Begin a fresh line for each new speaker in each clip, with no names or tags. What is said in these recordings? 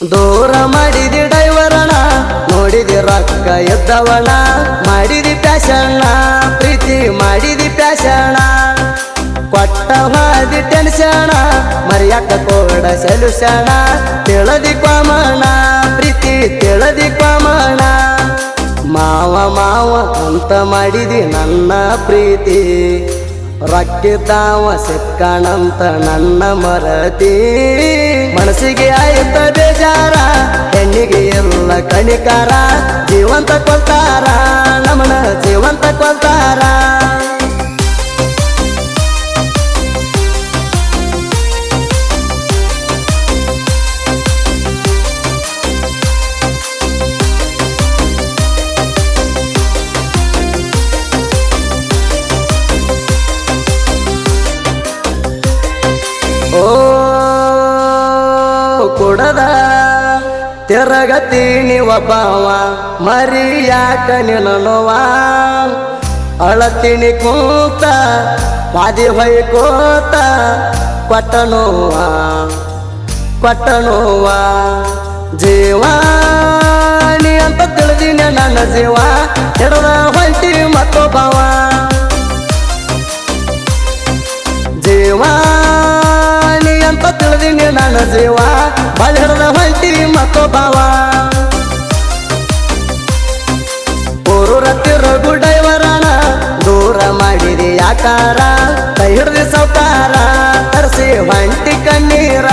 ದೂರ ಮಾಡಿದಿ ಡೈವರಣ ನೋಡಿದಿ ರೊಕ್ಕ ಎದ್ದವಣ ಮಾಡಿದಿ ಪ್ಯಾಶಣ ಪ್ರೀತಿ ಮಾಡಿದಿ ಪ್ಯಾಶಣ ಕೊಟ್ಟ ಹಾದಿ ಟೆನ್ಷಣ ಮರ್ಯಾಕ ಕೋಡ ಸೆಲುಷಣ ತಿಳದಿ ಕ್ವಾಮಣ ಪ್ರೀತಿ ತಿಳದಿ ಕ್ವಾಮಣ ಮಾವ ಮಾವ ಅಂತ ಮಾಡಿದಿ ನನ್ನ ಪ್ರೀತಿ ರೊಕ್ಕಿದ್ದಾವ ಸಿಕ್ಕಣಂತ ನನ್ನ ಮರತಿ ಮನಸ್ಸಿಗೆ ಆಯ್ತ ಬೇಜಾರ ಹೆಣ್ಣಿಗೆ ಎಲ್ಲ ಕಣಿಕಾರ ಜೀವಂತ ಕೊಲ್ತಾರ ನಮನ ಜೀವಂತ ಕೊಲ್ತಾರ ಕೊಡದ ತಿರಗತೀನಿ ಒಬ್ಬವ ಮರಿಯಾಕ ನಿನ್ನವ ಅಳತೀನಿ ಕೂತ ಪಾದಿ ಹೊಯ್ಕೋತ ಕೊಟ್ಟನೋವ ಜೀವಾನಿ ಅಂತ ತಿಳಿದಿನ ನನ್ನ ಜೀವ ಹಿಡದ ಹೊಂಟಿ ಮತ್ತೊಬ್ಬವ ಜೀವಾನಿ ಅಂತ ತಿಳಿದಿನಿ ನನ್ನ ಜೀವ ಬಳಿ ಹಿಡದ ಹೊಂಟಿ ಮತ್ತೊಬ್ಬವ ಊರೂರ ತಿರುಗು ಡೈವರಣ ದೂರ ಮಾಡಿದಿ ಯಾಕಾರ ಕೈ ಹಿಡ್ದಿ ಸೌಕಾರ ತರಿಸಿ ಹೊಂಟಿ ಕಣ್ಣೀರ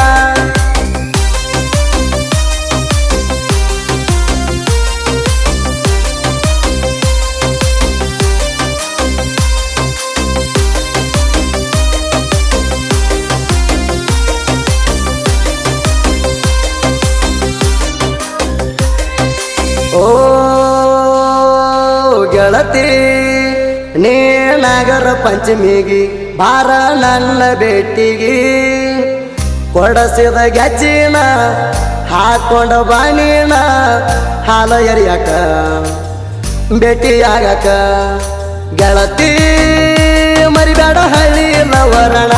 ಓ ಗೆಳತಿ ನೀ ನಾಗರ ಪಂಚಮಿಗಿ ಬಾರ ನನ್ನ ಭೇಟಿಗಿ ಕೊಡಸಿದ ಗೆಜ್ಜಿನ ಹಾಕೊಂಡ ಬಾಣಿನ ಹಾಲ ಎರಿಯಾಕ ಭೇಟಿಯಾಗಕ ಗೆಳತಿ ಮರಿಬೇಡ ಹಳ್ಳಿ ಲವರಣ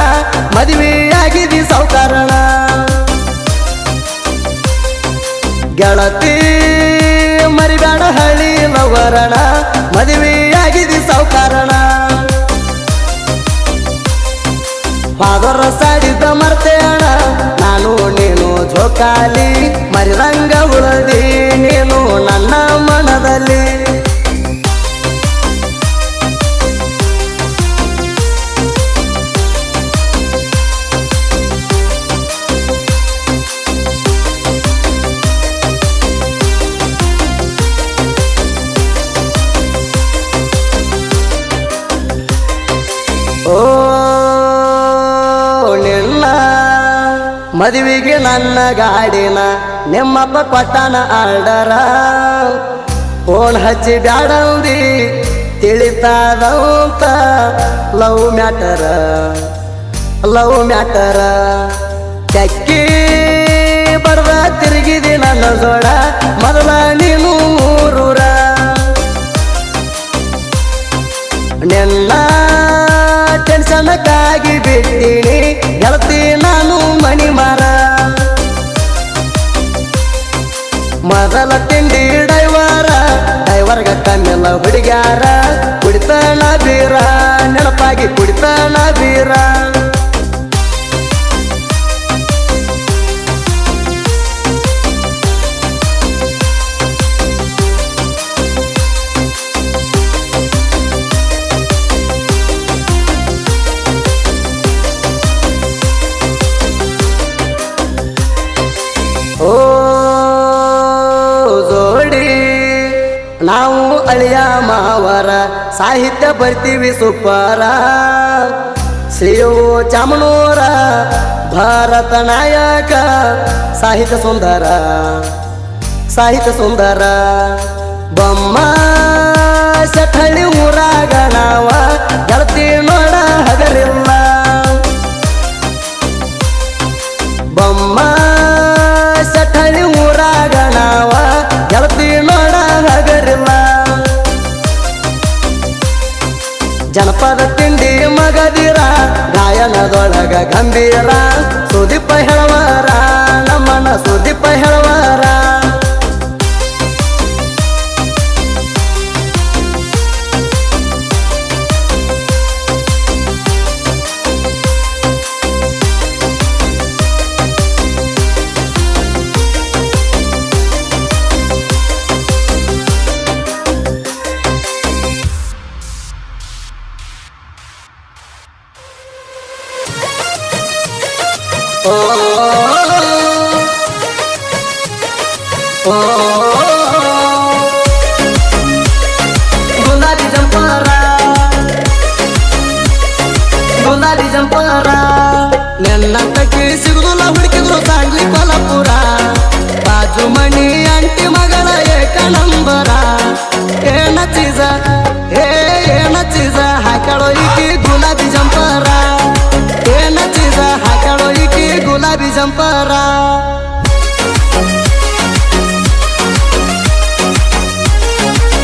ಮದುವೆಯಾಗಿದಿ ಸೌಕಾರಣ ಗೆಳತಿ ಮರಿಬೇಡ ಹಳ್ಳಿ ಲವರಣ ಮದುವೆಯಾಗಿದಿ ಸೌಕಾರಣ ಫಾದರ ಸಾಡಿದ ಮರ್ತೇಣ ನಾನು ನೀನು ಜೋಕಾಲಿ ಮರಿದಂಗ ಉಳದಿ ನೀನು ನನ್ನ ಮನದಲ್ಲಿ ಓ ನಿನ್ನ ಮದುವೆಗೆ ನನ್ನ ಗಾಡಿನ ನಿಮ್ಮಪ್ಪ ಕೊಟ್ಟನ ಆರ್ಡರ ಫೋನ್ ಹಚ್ಚಿ ಬ್ಯಾಡಂದಿ ತಿಳಿತಾದಂತ ಲವ್ ಮ್ಯಾಟರ ಚಕ್ಕಿ ಬಡ್ದ ತಿರುಗಿದಿ ನನ್ನ ಜೋಡ ಮೊದಲ ನೀನು ಊರೂರ ನಿನ್ನ ಟೆನ್ಷನ್ಕ್ಕಾಗಿ ಬಿಡ್ತೀನಿ ಗೆಳತಿ ನಾನು ಮಣಿ ಮಾರ ಮೊದಲ ತಿಂಡಿ ಡೈವರ್ಗ ಕಮ್ಮೆಲ್ಲ ಹುಡುಗ್ಯಾರ ಕುಡಿತನ ಬೀರ ನೆನಪಾಗಿ ಕುಡಿತನ ಬೀರ ಓ ಜೋಡಿ ನಾವು ಅಳಿಯ ಮಾವರ ಸಾಹಿತ್ಯ ಬರ್ತೀವಿ ಸುಪ್ಪರ ಶ್ರೀಯೋ ಚಾಮನೂರ ಭಾರತ ನಾಯಕ ಸಾಹಿತ್ಯ ಸುಂದರ ಬೊಮ್ಮ ಸಠಳಿ ಊರಾಗ ನಾವ ಗೆಳತಿ ನೋಡ ಹಗರಿಲ್ಲ ಬೊಮ್ಮ ಸಠಳಿ ಊರಾಗ ನಾವ ಗೆಳತಿ ನೋಡ ಹಗರಿಲ್ಲ ಜನಪದ ತಿಂಡಿ ಮಗದಿರ ಗಾಯನದೊಳಗ ಗಂಭೀರ ಸುದೀಪ ಹೇಳವಾರ ನಮ್ಮನ ಸುದೀಪ ಹೇಳವಾರ ಓ ಗುಲಾಬಿ ಜಂಪರ ಗುಲಾಬಿ ಜಂಪರ ನೆನ್ನ ತಕ್ಕಿ ಸಿಗುದಿಲ್ಲ ಹುಡುಕಿದ್ರು ಸಾಂಗ್ಲಿ ಕೊಲ್ಲಾಪುರ ಬಾಜು ಮಣಿ ಅಂಟಿ ಮಗಳ ಏಕ ನಂಬರ ಏನ ಚೀಸ